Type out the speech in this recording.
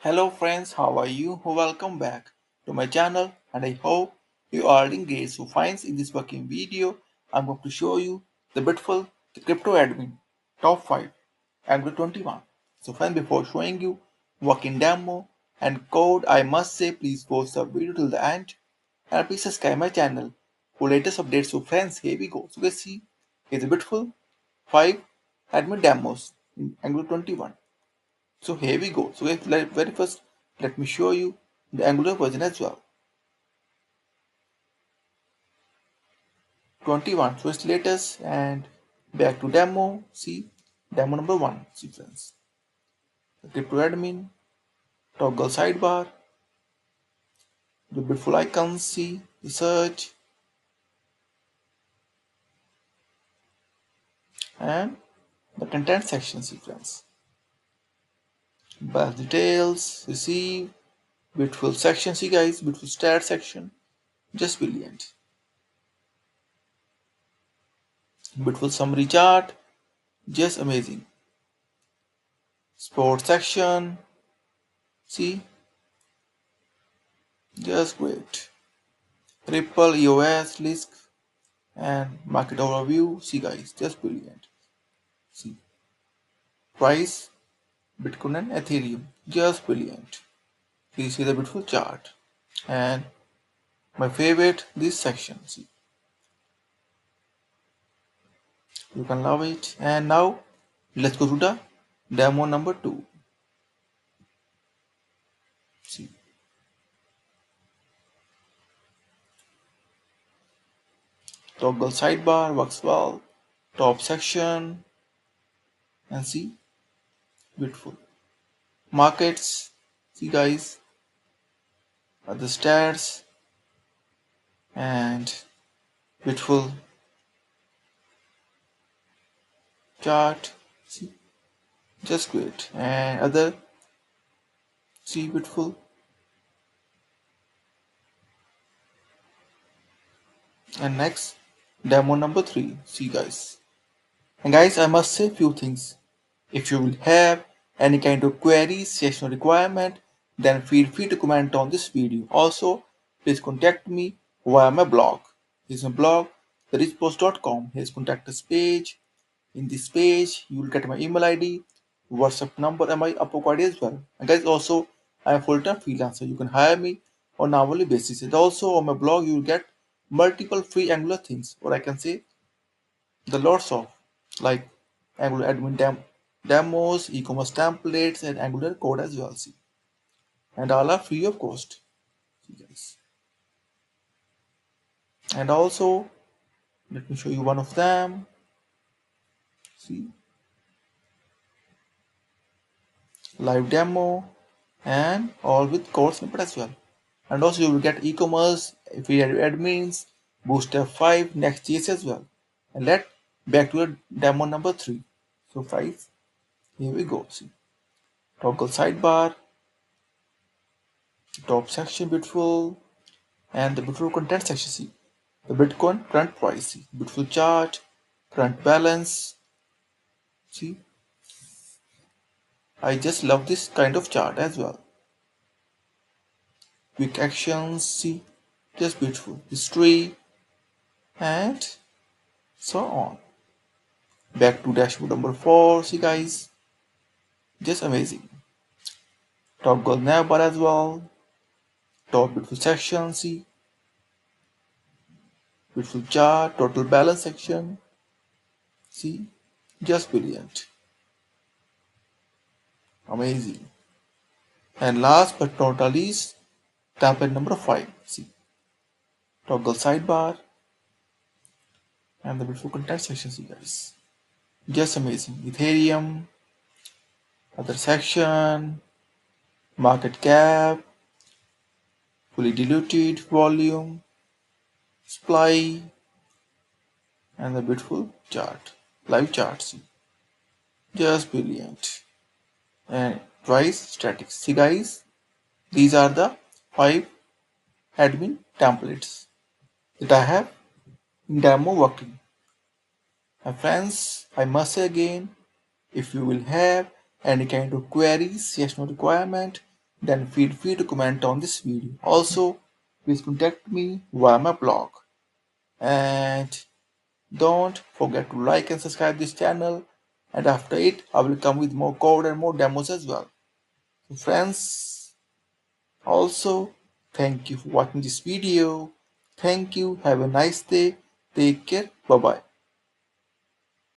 Hello friends, how are you? Welcome back to my channel and I hope you are doing great. So friends, in this working video, I'm going to show you the beautiful the crypto admin top 5 Angular 21. So friends, before showing you working demo and code, I must say please watch the video till the end and please subscribe my channel for latest updates. So friends, here we go. So you can see here's a beautiful 5 admin demos in Angular 21. So here we go. So very first, let me show you the Angular version as well. 21. So it's latest and back to demo. See demo number 1. See friends. The crypto admin, toggle sidebar, the beautiful icons. See the search and the content section. See friends. Balance details. Receive. Beautiful section. See guys. Beautiful stat section. Just brilliant. Beautiful summary chart. Just amazing. Sports section. See, just great. Ripple, EOS, list, and market overview. See, guys, just brilliant. See, price, Bitcoin and Ethereum, just brilliant. Please see the beautiful chart. And my favorite, this section. See, you can love it. And now, let's go to the demo number 2. See, toggle sidebar works well. Top section, and see, beautiful. Markets, see, guys, the stats and beautiful chart. See, just great. And other, see, beautiful. And next, demo number 3. See, guys. And guys, I must say few things. If you will have any kind of query, session requirement, then feel free to comment on this video. Also, please contact me via my blog. Here's my blog, therichpost.com. Here's contact us page. In this page, you will get my email ID, WhatsApp number, and my Upwork ID as well. And guys, also, I am a full-time freelancer. You can hire me on hourly basis. And also on my blog, you will get multiple free Angular things, or I can say the lots of like Angular admin demos, e-commerce templates, and Angular code as well. See, and all are free of cost. See, guys. And also, let me show you one of them. See, live demo, and all with code snippet as well. And also you will get e-commerce, affiliate admins, Bootstrap 5, Next.js as well. And let back to the demo number 3. So 5, here we go. See, toggle sidebar, top section beautiful, and the beautiful content section. See, the Bitcoin current price. See, beautiful chart, current balance. See, I just love this kind of chart as well. Quick actions. See, just beautiful history and so on. Back to dashboard number 4. See, guys, just amazing. Toggle navbar as well. Top beautiful section. See, beautiful chart, total balance section. See, just brilliant, amazing. And last but not least, template number 5. See, toggle sidebar and the beautiful content section. See, guys, just amazing. Ethereum, other section, market cap, fully diluted volume, supply, and the beautiful chart, live chart. See, just brilliant. And price statics. See, guys, these are the 5 admin templates that I have in demo working. My friends, I must say again, if you will have any kind of queries, session requirement, then feel free to comment on this video. Also, please contact me via my blog. And don't forget to like and subscribe this channel. And after it, I will come with more code and more demos as well. So friends, also, thank you for watching this video. Thank you. Have a nice day. Take care. Bye bye.